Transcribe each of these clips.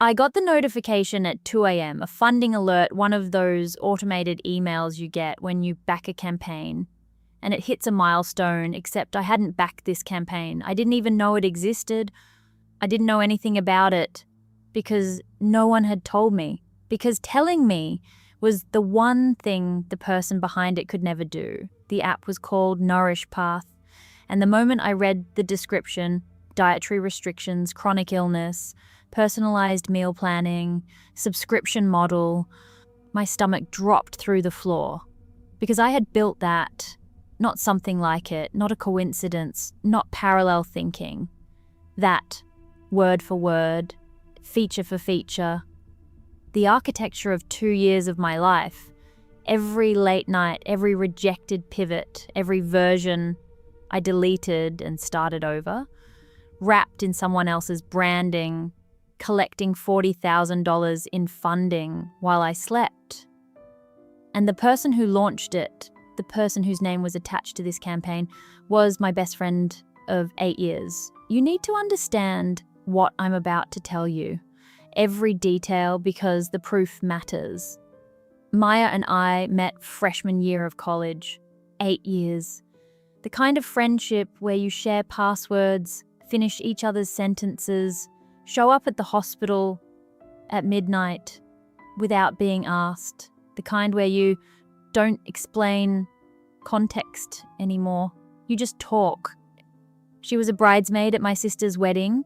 I got the notification at 2 a.m., a funding alert, one of those automated emails you get when you back a campaign. And it hits a milestone, except I hadn't backed this campaign. I didn't even know it existed. I didn't know anything about it because no one had told me. Because telling me was the one thing the person behind it could never do. The app was called Nourish Path. And the moment I read the description, dietary restrictions, chronic illness, personalized meal planning, subscription model, my stomach dropped through the floor. Because I had built that, not something like it, not a coincidence, not parallel thinking. That, word for word, feature for feature. The architecture of 2 years of my life, every late night, every rejected pivot, every version I deleted and started over, wrapped in someone else's branding, collecting $40,000 in funding while I slept. And the person who launched it, the person whose name was attached to this campaign, was my best friend of 8 years. You need to understand what I'm about to tell you, every detail, because the proof matters. Maya and I met freshman year of college, 8 years. The kind of friendship where you share passwords, finish each other's sentences, show up at the hospital at midnight without being asked. The kind where you don't explain context anymore. You just talk. She was a bridesmaid at my sister's wedding.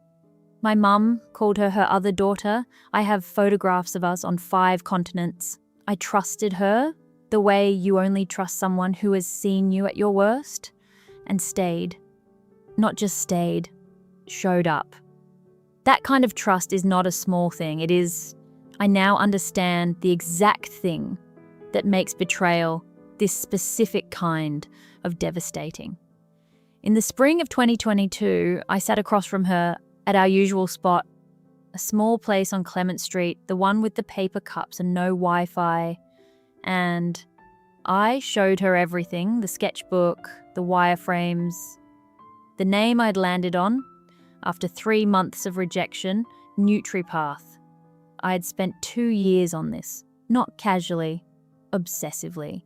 My mum called her her other daughter. I have photographs of us on 5 continents. I trusted her the way you only trust someone who has seen you at your worst, and stayed. Not just stayed, showed up. That kind of trust is not a small thing. It is, I now understand the exact thing that makes betrayal this specific kind of devastating. In the spring of 2022, I sat across from her at our usual spot, a small place on Clement Street, the one with the paper cups and no Wi-Fi. And I showed her everything, the sketchbook, the wireframes, the name I'd landed on after 3 months of rejection, NutriPath. I had spent 2 years on this, not casually, obsessively.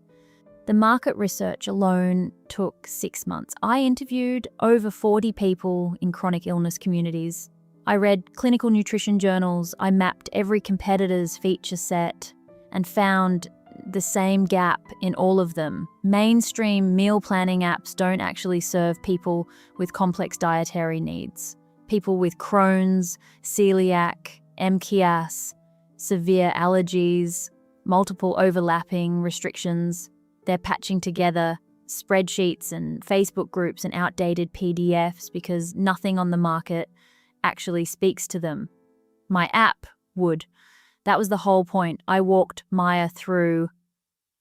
The market research alone took 6 months. I interviewed over 40 people in chronic illness communities. I read clinical nutrition journals. I mapped every competitor's feature set and found the same gap in all of them. Mainstream meal planning apps don't actually serve people with complex dietary needs. People with Crohn's, celiac, MCAS, severe allergies, multiple overlapping restrictions. They're patching together spreadsheets and Facebook groups and outdated PDFs because nothing on the market actually speaks to them. My app would. That was the whole point. I walked Maya through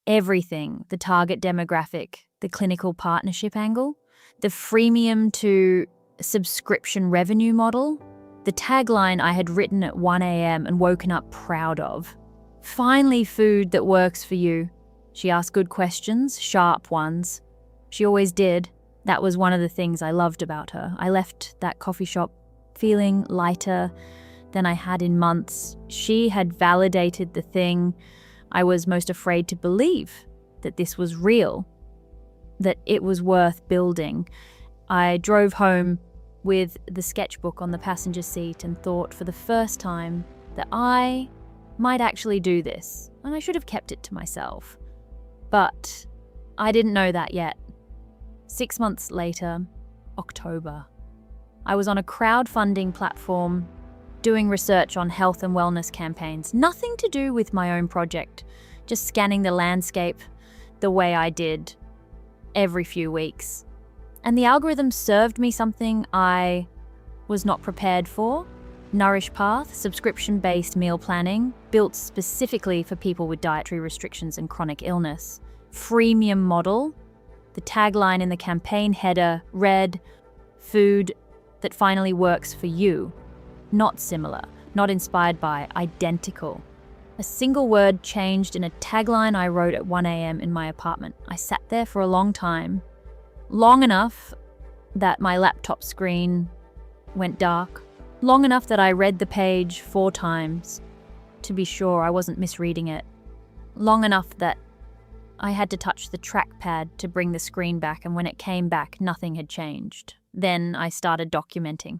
everything, the target demographic, the clinical partnership angle, the freemium to subscription revenue model, the tagline I had written at 1 a.m. and woken up proud of. Finally, food that works for you. She asked good questions, sharp ones. She always did. That was one of the things I loved about her. I left that coffee shop feeling lighter than I had in months. She had validated the thing I was most afraid to believe, that this was real, that it was worth building. I drove home with the sketchbook on the passenger seat and thought for the first time that I might actually do this, and I should have kept it to myself. But I didn't know that yet. 6 months later, October, I was on a crowdfunding platform doing research on health and wellness campaigns. Nothing to do with my own project, just scanning the landscape the way I did every few weeks. And the algorithm served me something I was not prepared for. Nourish Path, subscription-based meal planning, built specifically for people with dietary restrictions and chronic illness. Freemium model. The tagline in the campaign header read, "Food that finally works for you." Not similar, not inspired by, identical. A single word changed in a tagline I wrote at 1 a.m. in my apartment. I sat there for a long time, long enough that my laptop screen went dark. Long enough that I read the page 4 times to be sure I wasn't misreading it. Long enough that I had to touch the trackpad to bring the screen back, and when it came back, nothing had changed. Then I started documenting.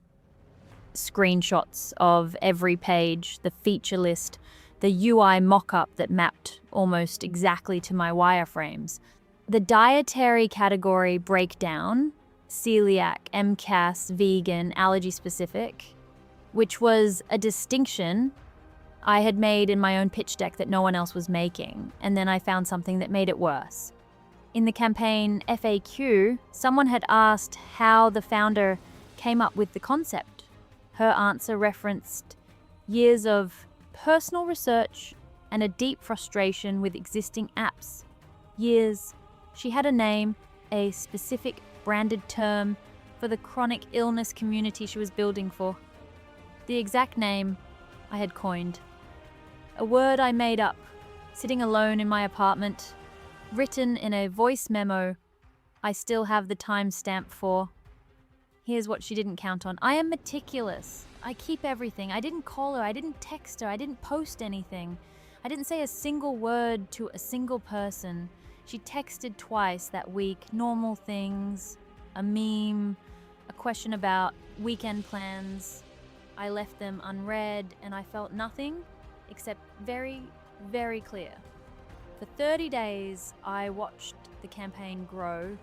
Screenshots of every page, the feature list, the UI mock-up that mapped almost exactly to my wireframes. The dietary category breakdown, celiac, MCAS, vegan, allergy-specific, which was a distinction I had made in my own pitch deck that no one else was making, and then I found something that made it worse. In the campaign FAQ, someone had asked how the founder came up with the concept. Her answer referenced years of personal research and a deep frustration with existing apps. Years. She had a name, a specific branded term for the chronic illness community she was building for. The exact name I had coined. A word I made up, sitting alone in my apartment, written in a voice memo I still have the timestamp for. Here's what she didn't count on. I am meticulous. I keep everything. I didn't call her. I didn't text her. I didn't post anything. I didn't say a single word to a single person. She texted twice that week. Normal things, a meme, a question about weekend plans. I left them unread, and I felt nothing except very, very clear. For 30 days, I watched the campaign grow.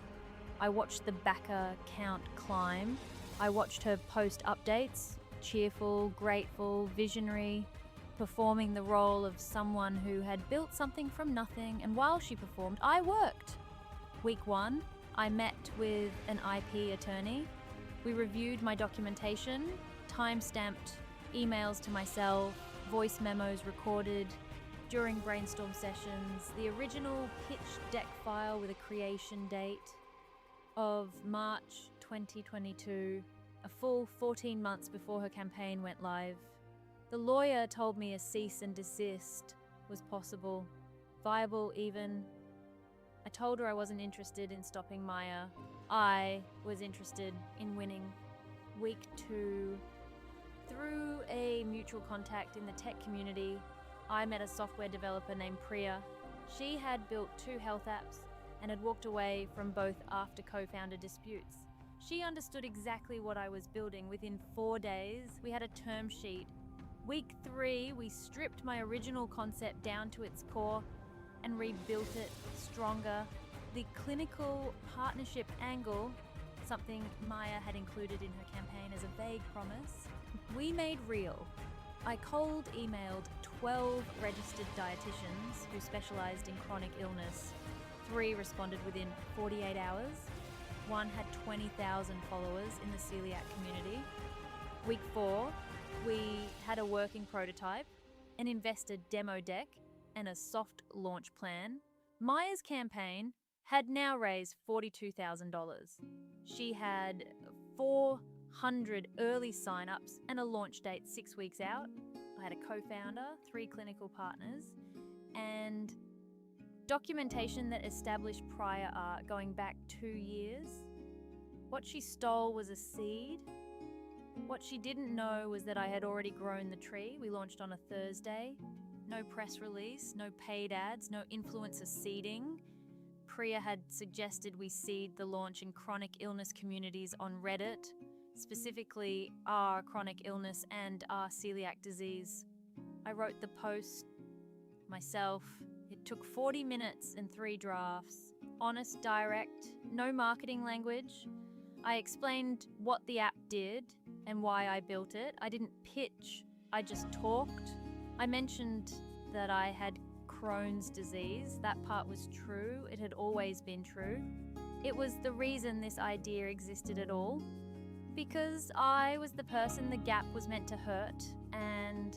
I watched the backer count climb. I watched her post updates, cheerful, grateful, visionary, performing the role of someone who had built something from nothing, and while she performed, I worked. Week 1, I met with an IP attorney. We reviewed my documentation, time-stamped emails to myself, voice memos recorded during brainstorm sessions, the original pitch deck file with a creation date of March 2022, a full 14 months before her campaign went live. The lawyer told me a cease and desist was possible, viable even. I told her I wasn't interested in stopping Maya. I was interested in winning. Week 2, through a mutual contact in the tech community, I met a software developer named Priya. She had built 2 health apps and had walked away from both after co-founder disputes. She understood exactly what I was building. Within 4 days, we had a term sheet. Week 3, we stripped my original concept down to its core and rebuilt it stronger. The clinical partnership angle, something Maya had included in her campaign as a vague promise, we made real. I cold emailed 12 registered dietitians who specialized in chronic illness. 3 responded within 48 hours. 1 had 20,000 followers in the celiac community. Week 4, we had a working prototype, an investor demo deck, and a soft launch plan. Maya's campaign had now raised $42,000. She had 400 early sign-ups and a launch date 6 weeks out. I had a co-founder, 3 clinical partners, and documentation that established prior art going back 2 years. What she stole was a seed. What she didn't know was that I had already grown the tree. We launched on a Thursday. No press release, no paid ads, no influencer seeding. Priya had suggested we seed the launch in chronic illness communities on Reddit, specifically our chronic illness and our celiac disease. I wrote the post myself. It took 40 minutes and 3 drafts. Honest, direct, no marketing language. I explained what the app did and why I built it. I didn't pitch, I just talked. I mentioned that I had Crohn's disease. That part was true. It had always been true. It was the reason this idea existed at all, because I was the person the gap was meant to hurt, and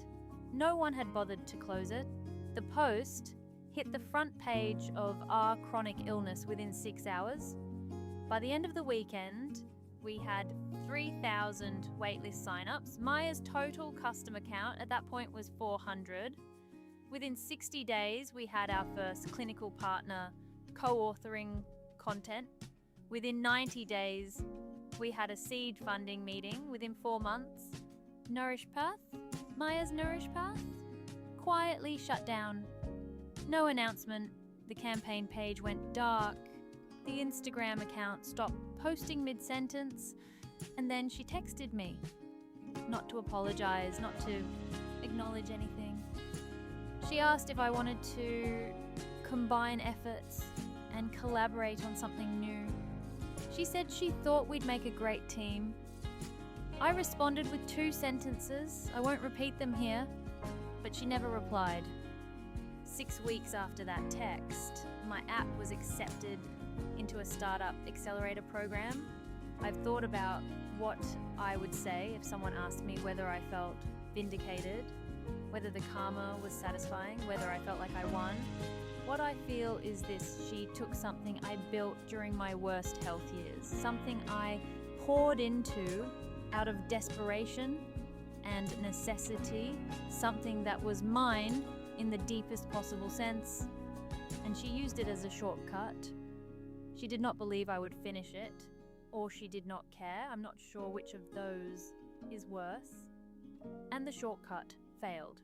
no one had bothered to close it. The post hit the front page of Our Chronic Illness within 6 hours. By the end of the weekend, we had 3,000 waitlist signups. Maya's total customer count at that point was 400. Within 60 days, we had our first clinical partner co-authoring content. Within 90 days, we had a seed funding meeting. Within 4 months, Nourish Path? Maya's Nourish Path? Quietly shut down. No announcement. The campaign page went dark. The Instagram account stopped posting mid-sentence. And then she texted me. Not to apologize, not to acknowledge anything. She asked if I wanted to combine efforts and collaborate on something new. She said she thought we'd make a great team. I responded with 2 sentences. I won't repeat them here, but she never replied. 6 weeks after that text, my app was accepted into a startup accelerator program. I've thought about what I would say if someone asked me whether I felt vindicated, whether the karma was satisfying, whether I felt like I won. What I feel is this: she took something I built during my worst health years, something I poured into out of desperation and necessity, something that was mine in the deepest possible sense, and she used it as a shortcut. She did not believe I would finish it, or she did not care. I'm not sure which of those is worse. And the shortcut failed.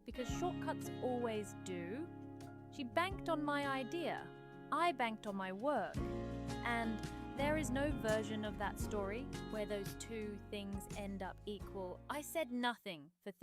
Because shortcuts always do. She banked on my idea. I banked on my work. And there is no version of that story where those 2 things end up equal. I said nothing for